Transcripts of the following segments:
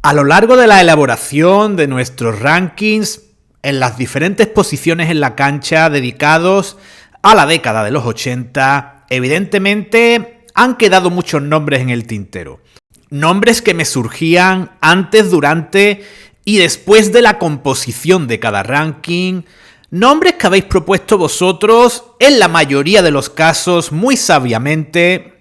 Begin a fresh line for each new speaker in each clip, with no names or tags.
A lo largo de la elaboración de nuestros rankings, en las diferentes posiciones en la cancha dedicados a la década de los 80, evidentemente han quedado muchos nombres en el tintero. Nombres que me surgían antes, durante y después de la composición de cada ranking. Nombres que habéis propuesto vosotros, en la mayoría de los casos, muy sabiamente.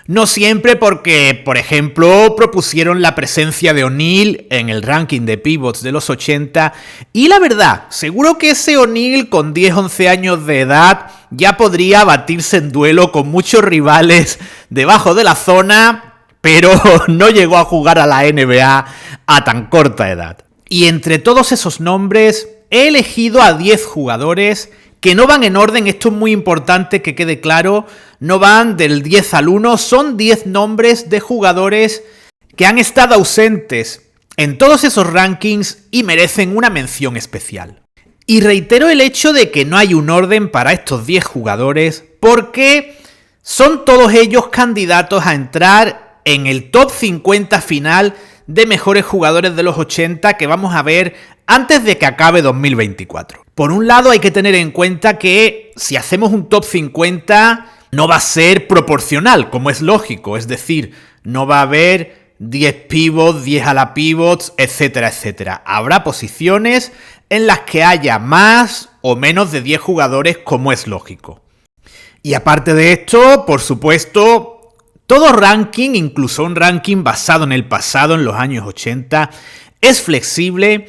No siempre porque, por ejemplo, propusieron la presencia de O'Neal en el ranking de pivots de los 80 y la verdad, seguro que ese O'Neal con 10-11 años de edad ya podría batirse en duelo con muchos rivales debajo de la zona, pero no llegó a jugar a la NBA a tan corta edad. Y entre todos esos nombres he elegido a 10 jugadores que no van en orden, esto es muy importante que quede claro, no van del 10 al 1, son 10 nombres de jugadores que han estado ausentes en todos esos rankings y merecen una mención especial. Y reitero el hecho de que no hay un orden para estos 10 jugadores porque son todos ellos candidatos a entrar en el top 50 final de mejores jugadores de los 80 que vamos a ver antes de que acabe 2024. Por un lado hay que tener en cuenta que si hacemos un top 50 no va a ser proporcional, como es lógico, es decir, no va a haber 10 pivots, 10 ala pivots, etcétera, etcétera. Habrá posiciones en las que haya más o menos de 10 jugadores, como es lógico. Y aparte de esto, por supuesto, todo ranking, incluso un ranking basado en el pasado, en los años 80, es flexible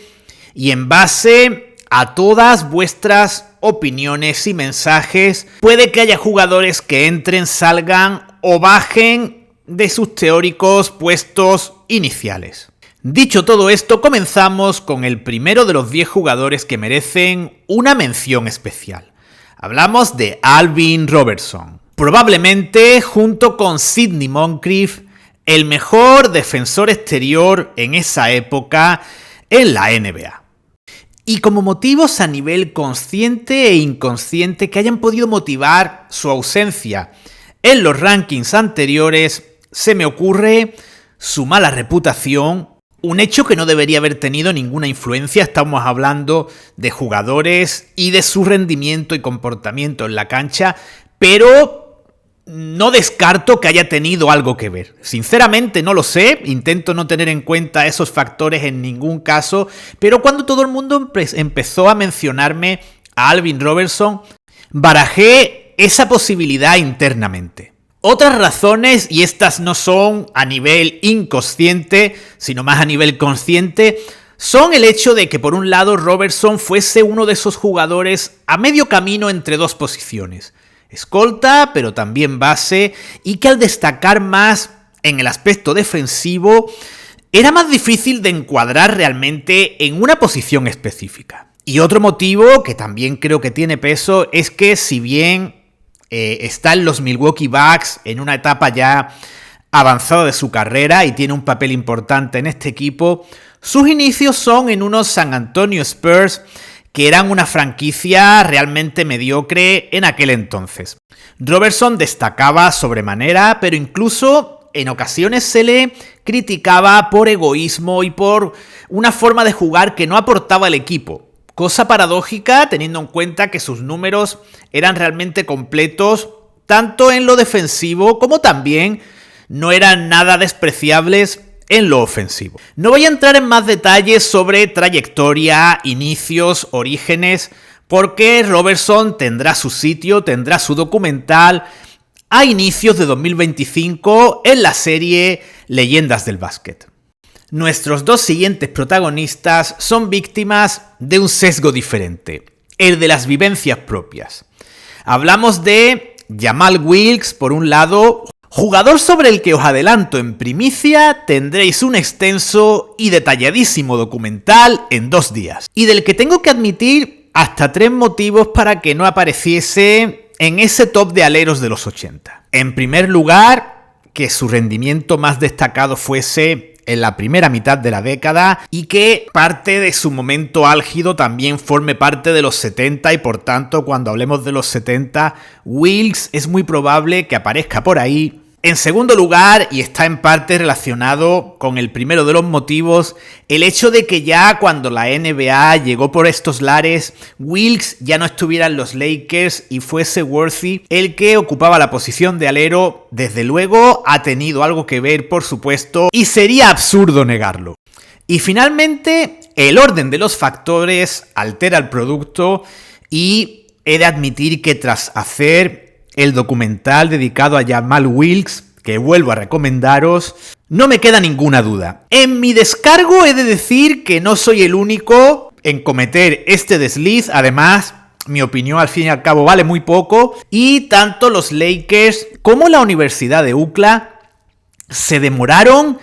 y en base a todas vuestras opiniones y mensajes, puede que haya jugadores que entren, salgan o bajen de sus teóricos puestos iniciales. Dicho todo esto, comenzamos con el primero de los 10 jugadores que merecen una mención especial. Hablamos de Alvin Robertson. Probablemente, junto con Sidney Moncrief, el mejor defensor exterior en esa época en la NBA. Y como motivos a nivel consciente e inconsciente que hayan podido motivar su ausencia en los rankings anteriores, se me ocurre su mala reputación, un hecho que no debería haber tenido ninguna influencia. Estamos hablando de jugadores y de su rendimiento y comportamiento en la cancha, pero no descarto que haya tenido algo que ver. Sinceramente no lo sé, intento no tener en cuenta esos factores en ningún caso, pero cuando todo el mundo empezó a mencionarme a Alvin Robertson, barajé esa posibilidad internamente. Otras razones, y estas no son a nivel inconsciente, sino más a nivel consciente, son el hecho de que por un lado Robertson fuese uno de esos jugadores a medio camino entre dos posiciones. Escolta, pero también base, y que al destacar más en el aspecto defensivo, era más difícil de encuadrar realmente en una posición específica. Y otro motivo, que también creo que tiene peso, es que si bien está en los Milwaukee Bucks en una etapa ya avanzada de su carrera y tiene un papel importante en este equipo, sus inicios son en unos San Antonio Spurs que eran una franquicia realmente mediocre en aquel entonces. Robertson destacaba sobremanera, pero incluso en ocasiones se le criticaba por egoísmo y por una forma de jugar que no aportaba al equipo. Cosa paradójica teniendo en cuenta que sus números eran realmente completos, tanto en lo defensivo como también no eran nada despreciables en lo ofensivo. No voy a entrar en más detalles sobre trayectoria, inicios, orígenes, porque Robertson tendrá su sitio, tendrá su documental a inicios de 2025 en la serie Leyendas del Básquet. Nuestros dos siguientes protagonistas son víctimas de un sesgo diferente, el de las vivencias propias. Hablamos de Jamal Wilkes, por un lado, jugador sobre el que os adelanto en primicia tendréis un extenso y detalladísimo documental en 2 días, y del que tengo que admitir hasta 3 motivos para que no apareciese en ese top de aleros de los 80. En primer lugar, que su rendimiento más destacado fuese en la primera mitad de la década y que parte de su momento álgido también forme parte de los 70 y por tanto cuando hablemos de los 70, Wilkes es muy probable que aparezca por ahí En segundo lugar, y está en parte relacionado con el primero de los motivos, el hecho de que ya cuando la NBA llegó por estos lares, Wilkes ya no estuviera en los Lakers y fuese Worthy el que ocupaba la posición de alero, desde luego ha tenido algo que ver, por supuesto, y sería absurdo negarlo. Y finalmente, el orden de los factores altera el producto y he de admitir que tras hacer el documental dedicado a Jamal Wilkes, que vuelvo a recomendaros, no me queda ninguna duda. En mi descargo he de decir que no soy el único en cometer este desliz, además mi opinión al fin y al cabo vale muy poco, y tanto los Lakers como la Universidad de UCLA se demoraron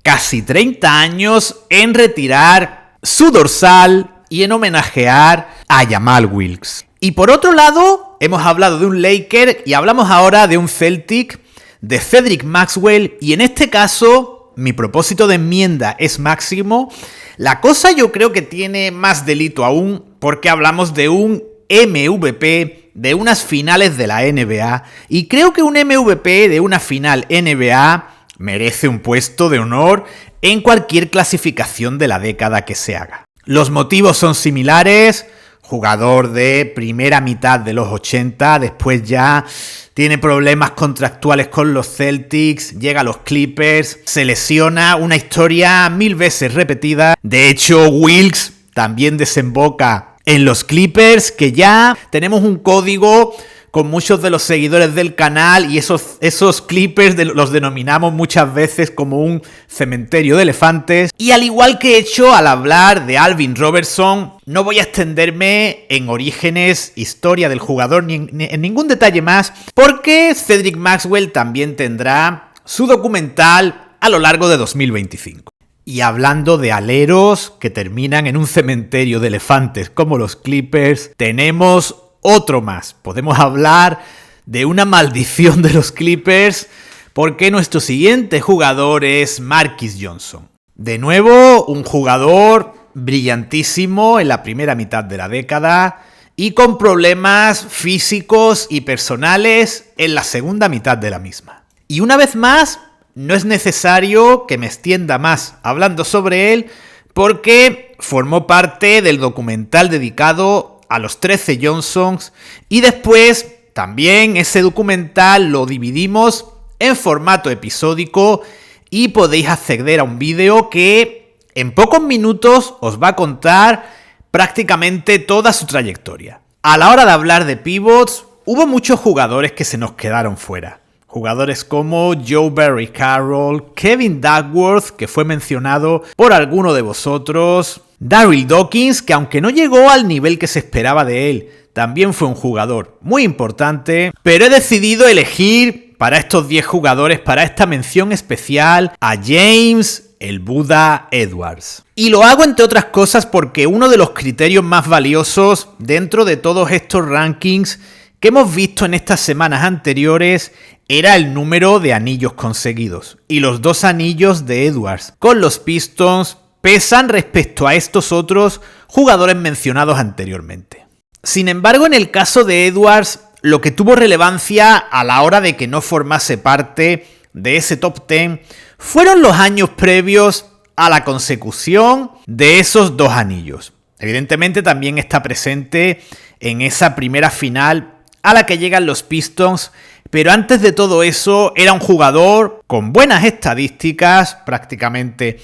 casi 30 años en retirar su dorsal y en homenajear a Jamal Wilkes. Y por otro lado, hemos hablado de un Laker y hablamos ahora de un Celtic, de Cedric Maxwell, y en este caso, mi propósito de enmienda es máximo. La cosa yo creo que tiene más delito aún, porque hablamos de un MVP de unas finales de la NBA, y creo que un MVP de una final NBA merece un puesto de honor en cualquier clasificación de la década que se haga. Los motivos son similares. Jugador de primera mitad de los 80, después ya tiene problemas contractuales con los Celtics, llega a los Clippers, se lesiona, una historia 1000 veces repetida. De hecho, Wilkes también desemboca en los Clippers, que ya tenemos un código con muchos de los seguidores del canal, y esos Clippers los denominamos muchas veces como un cementerio de elefantes. Y al igual que he hecho al hablar de Alvin Robertson, no voy a extenderme en orígenes, historia del jugador, ni en ningún detalle más, porque Cedric Maxwell también tendrá su documental a lo largo de 2025. Y hablando de aleros que terminan en un cementerio de elefantes como los Clippers, tenemos otro más. Podemos hablar de una maldición de los Clippers, porque nuestro siguiente jugador es Marquis Johnson. De nuevo, un jugador brillantísimo en la primera mitad de la década y con problemas físicos y personales en la segunda mitad de la misma. Y una vez más, no es necesario que me extienda más hablando sobre él, porque formó parte del documental dedicado a los 13 Johnsons, y después también ese documental lo dividimos en formato episódico y podéis acceder a un vídeo que en pocos minutos os va a contar prácticamente toda su trayectoria. A la hora de hablar de pivots, hubo muchos jugadores que se nos quedaron fuera. Jugadores como Joe Barry Carroll, Kevin Duckworth, que fue mencionado por alguno de vosotros, Daryl Dawkins, que aunque no llegó al nivel que se esperaba de él, también fue un jugador muy importante, pero he decidido elegir para estos 10 jugadores, para esta mención especial, a James el Buda Edwards. Y lo hago entre otras cosas porque uno de los criterios más valiosos dentro de todos estos rankings que hemos visto en estas semanas anteriores era el número de anillos conseguidos. Y los 2 anillos de Edwards con los Pistons pesan respecto a estos otros jugadores mencionados anteriormente. Sin embargo, en el caso de Edwards, lo que tuvo relevancia a la hora de que no formase parte de ese top 10 fueron los años previos a la consecución de esos 2 anillos. Evidentemente también está presente en esa primera final a la que llegan los Pistons, pero antes de todo eso era un jugador con buenas estadísticas prácticamente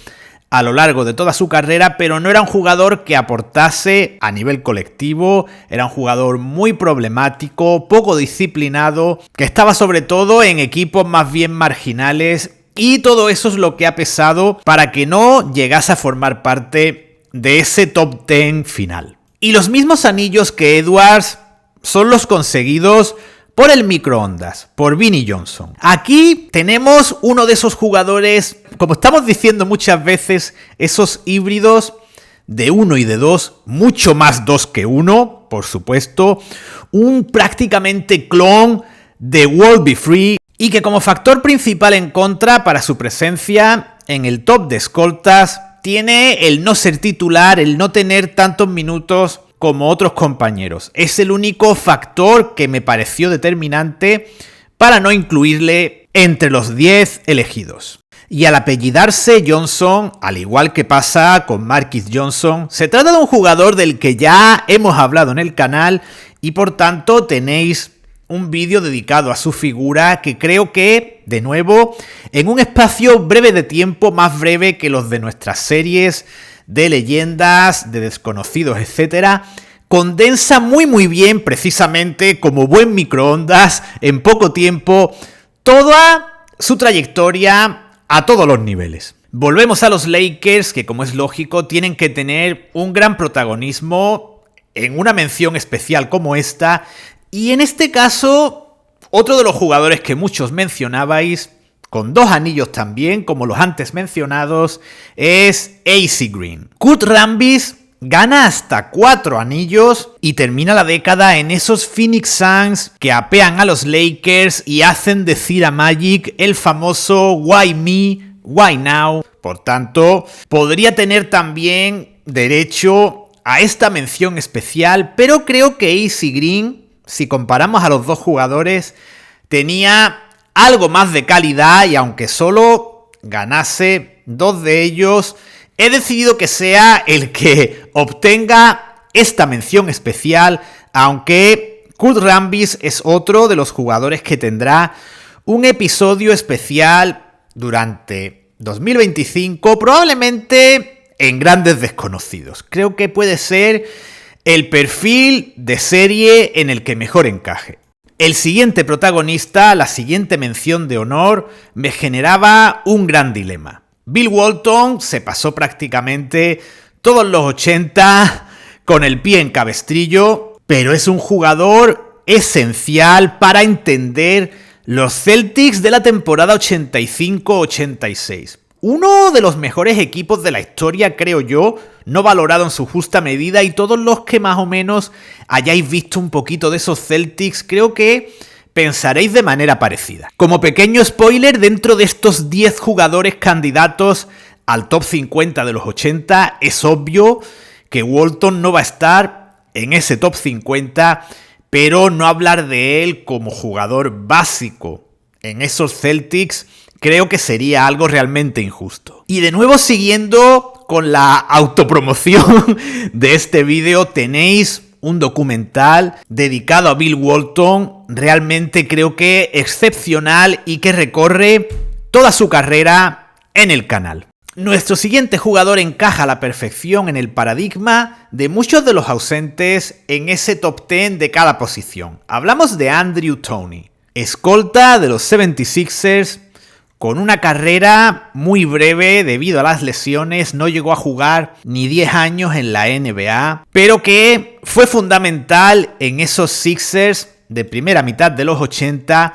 a lo largo de toda su carrera, pero no era un jugador que aportase a nivel colectivo, era un jugador muy problemático, poco disciplinado, que estaba sobre todo en equipos más bien marginales, y todo eso es lo que ha pesado para que no llegase a formar parte de ese top 10 final. Y los mismos anillos que Edwards son los conseguidos por el microondas, por Vinnie Johnson. Aquí tenemos uno de esos jugadores, como estamos diciendo muchas veces, esos híbridos de 1 y de 2, mucho más 2 que 1, por supuesto, un prácticamente clon de World Be Free, y que como factor principal en contra para su presencia en el top de escoltas tiene el no ser titular, el no tener tantos minutos como otros compañeros. Es el único factor que me pareció determinante para no incluirle entre los 10 elegidos. Y al apellidarse Johnson, al igual que pasa con Marquis Johnson, se trata de un jugador del que ya hemos hablado en el canal y por tanto tenéis un vídeo dedicado a su figura que creo que, de nuevo, en un espacio breve de tiempo, más breve que los de nuestras series de leyendas, de desconocidos, etc., condensa muy bien, precisamente como buen microondas, en poco tiempo, toda su trayectoria a todos los niveles. Volvemos a los Lakers, que como es lógico, tienen que tener un gran protagonismo en una mención especial como esta, y en este caso, otro de los jugadores que muchos mencionabais, con 2 anillos también, como los antes mencionados, es AC Green. Kurt Rambis gana hasta 4 anillos y termina la década en esos Phoenix Suns que apean a los Lakers y hacen decir a Magic el famoso "Why me? Why now?". Por tanto, podría tener también derecho a esta mención especial, pero creo que AC Green, si comparamos a los 2 jugadores, tenía algo más de calidad y aunque solo ganase 2 de ellos, he decidido que sea el que obtenga esta mención especial, aunque Kurt Rambis es otro de los jugadores que tendrá un episodio especial durante 2025, probablemente en Grandes Desconocidos. Creo que puede ser el perfil de serie en el que mejor encaje. El siguiente protagonista, la siguiente mención de honor, me generaba un gran dilema. Bill Walton se pasó prácticamente todos los 80 con el pie en cabestrillo, pero es un jugador esencial para entender los Celtics de la temporada 85-86. Uno de los mejores equipos de la historia, creo yo, no valorado en su justa medida, y todos los que más o menos hayáis visto un poquito de esos Celtics, creo que pensaréis de manera parecida. Como pequeño spoiler, dentro de estos 10 jugadores candidatos al top 50 de los 80, es obvio que Walton no va a estar en ese top 50, pero no hablar de él como jugador básico en esos Celtics creo que sería algo realmente injusto. Y de nuevo, siguiendo con la autopromoción de este vídeo, tenéis un documental dedicado a Bill Walton, realmente creo que excepcional y que recorre toda su carrera en el canal. Nuestro siguiente jugador encaja a la perfección en el paradigma de muchos de los ausentes en ese top 10 de cada posición. Hablamos de Andrew Toney, escolta de los 76ers, con una carrera muy breve debido a las lesiones, no llegó a jugar ni 10 años en la NBA, pero que fue fundamental en esos Sixers de primera mitad de los 80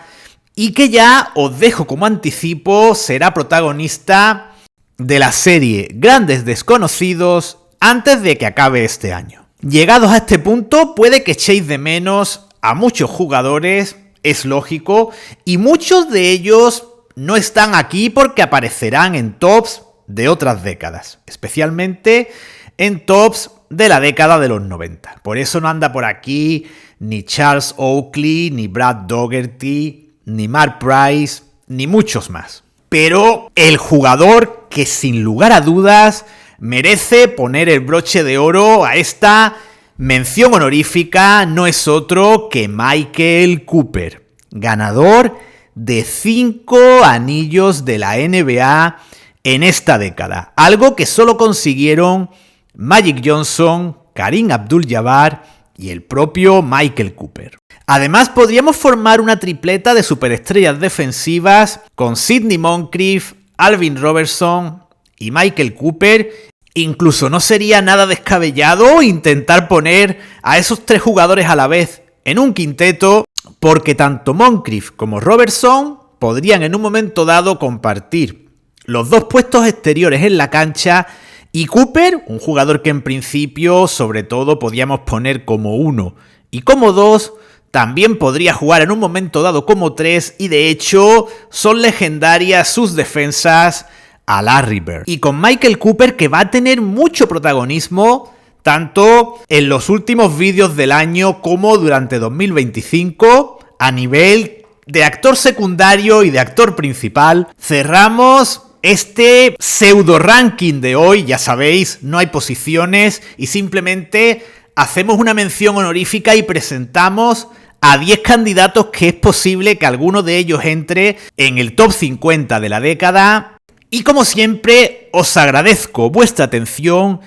y que ya os dejo como anticipo será protagonista de la serie Grandes Desconocidos antes de que acabe este año. Llegados a este punto, puede que echéis de menos a muchos jugadores, es lógico, y muchos de ellos no están aquí porque aparecerán en tops de otras décadas, especialmente en tops de la década de los 90. Por eso no anda por aquí ni Charles Oakley, ni Brad Daugherty, ni Mark Price, ni muchos más. Pero el jugador que sin lugar a dudas merece poner el broche de oro a esta mención honorífica no es otro que Michael Cooper, ganador de 5 anillos de la NBA en esta década, algo que solo consiguieron Magic Johnson, Kareem Abdul-Jabbar y el propio Michael Cooper. Además, podríamos formar una tripleta de superestrellas defensivas con Sidney Moncrief, Alvin Robertson y Michael Cooper. Incluso no sería nada descabellado intentar poner a esos 3 jugadores a la vez en un quinteto, porque tanto Moncrief como Robertson podrían en un momento dado compartir los 2 puestos exteriores en la cancha, y Cooper, un jugador que en principio sobre todo podíamos poner como 1 y como 2, también podría jugar en un momento dado como 3, y de hecho son legendarias sus defensas a Larry Bird. Y con Michael Cooper, que va a tener mucho protagonismo tanto en los últimos vídeos del año como durante 2025, a nivel de actor secundario y de actor principal, cerramos este pseudo ranking de hoy. Ya sabéis, no hay posiciones y simplemente hacemos una mención honorífica y presentamos a 10 candidatos que es posible que alguno de ellos entre en el top 50 de la década. Y como siempre, os agradezco vuestra atención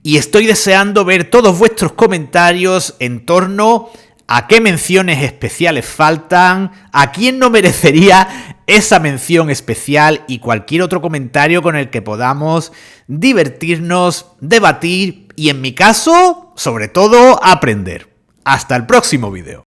y estoy deseando ver todos vuestros comentarios en torno a qué menciones especiales faltan, a quién no merecería esa mención especial y cualquier otro comentario con el que podamos divertirnos, debatir y, en mi caso, sobre todo, aprender. Hasta el próximo vídeo.